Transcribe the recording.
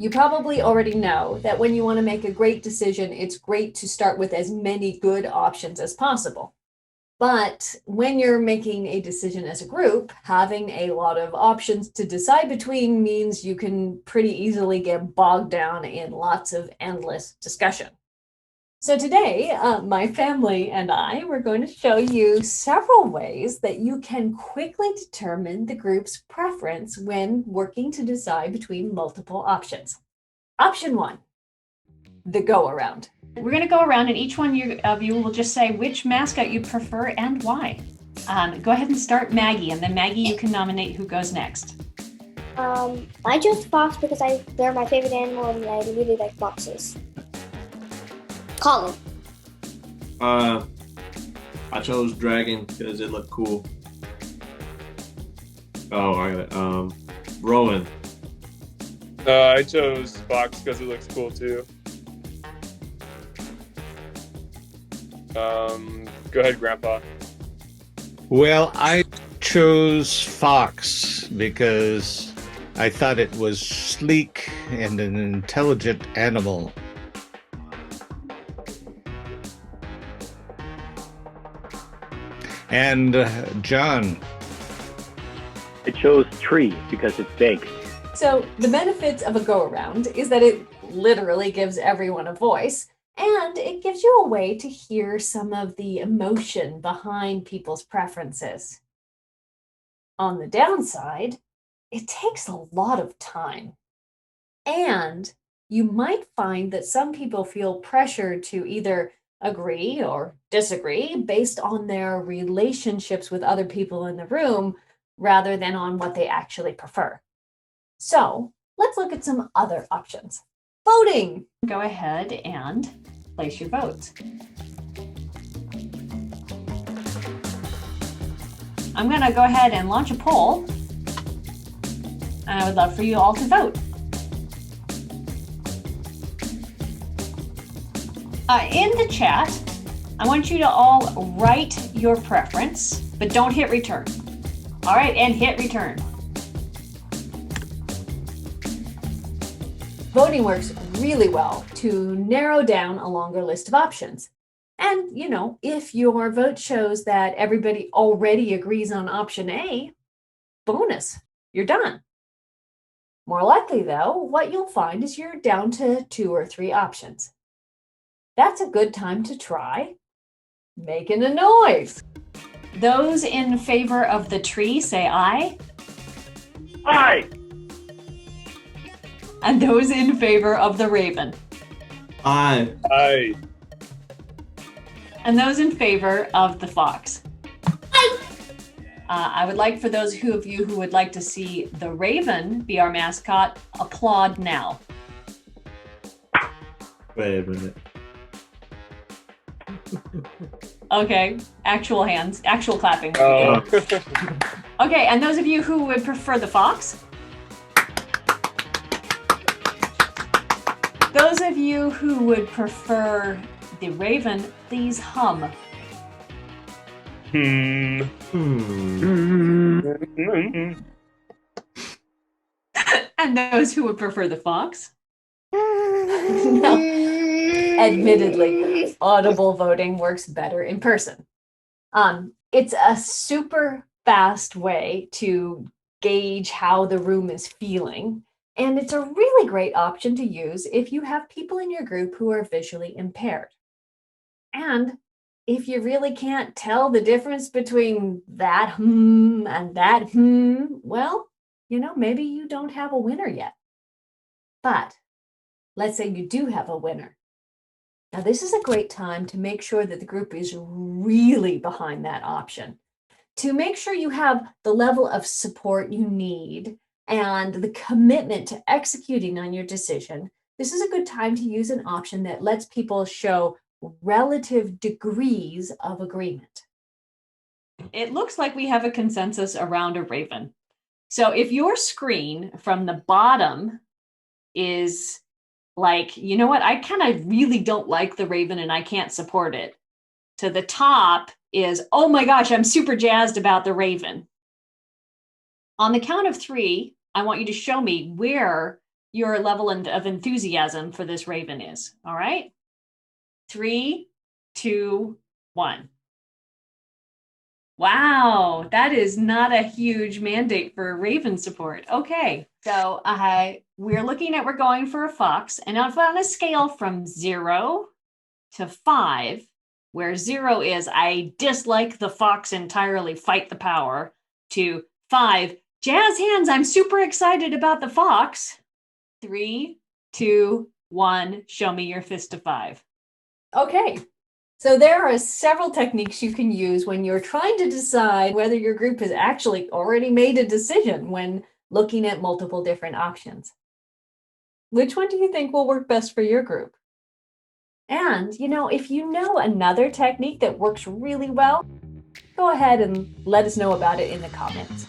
You probably already know that when you want to make a great decision, it's great to start with as many good options as possible. But when you're making a decision as a group, having a lot of options to decide between means you can pretty easily get bogged down in lots of endless discussion. So today, my family and I were going to show you several ways that you can quickly determine the group's preference when working to decide between multiple options. Option one, the go around. We're going to go around and each one of you will just say which mascot you prefer and why. Go ahead and start Maggie, and then Maggie, you can nominate who goes next. I chose fox because they're my favorite animal and I really like foxes. Colin. I chose dragon because it looked cool. Oh, I got it. Rowan. I chose fox because it looks cool too. Go ahead, Grandpa. Well, I chose fox because I thought it was sleek and an intelligent animal. And John. I chose tree because it's big. So the benefits of a go around is that it literally gives everyone a voice, and it gives you a way to hear some of the emotion behind people's preferences. On the downside, it takes a lot of time. And you might find that some people feel pressured to either agree or disagree based on their relationships with other people in the room rather than on what they actually prefer. So let's look at some other options. Voting. Go ahead and place your votes. I'm going to go ahead and launch a poll, and I would love for you all to vote. In the chat, I want you to all write your preference, but don't hit return. All right, and hit return. Voting works really well to narrow down a longer list of options. And, if your vote shows that everybody already agrees on option A, bonus, you're done. More likely, though, what you'll find is you're down to 2 or 3 options. That's a good time to try making a noise. Those in favor of the tree say aye. Aye. And those in favor of the raven. Aye. Aye. And those in favor of the fox. Aye. I would like for those of you who would like to see the raven be our mascot, applaud now. Wait a minute. Okay, actual hands, actual clapping. Oh. Okay, and those of you who would prefer the fox? Those of you who would prefer the raven, please hum. Hmm. And those who would prefer the fox? No. Admittedly, audible voting works better in person. It's a super fast way to gauge how the room is feeling. And it's a really great option to use if you have people in your group who are visually impaired. And if you really can't tell the difference between that and that well, maybe you don't have a winner yet. But let's say you do have a winner. Now, this is a great time to make sure that the group is really behind that option, to make sure you have the level of support you need and the commitment to executing on your decision. This is a good time to use an option that lets people show relative degrees of agreement. It looks like we have a consensus around a raven. So if your screen from the bottom is like, you know what, I kind of really don't like the raven and I can't support it, to the top is, oh my gosh, I'm super jazzed about the raven. On the count of 3, I want you to show me where your level of enthusiasm for this raven is. All right? 3, 2, 1. Wow, that is not a huge mandate for raven support. Okay, so we're going for a fox, and on a scale from 0 to 5, where 0 is I dislike the fox entirely, fight the power, to 5, jazz hands, I'm super excited about the fox. 3, 2, 1, show me your fist of 5. Okay. So there are several techniques you can use when you're trying to decide whether your group has actually already made a decision when looking at multiple different options. Which one do you think will work best for your group? And, if you know another technique that works really well, go ahead and let us know about it in the comments.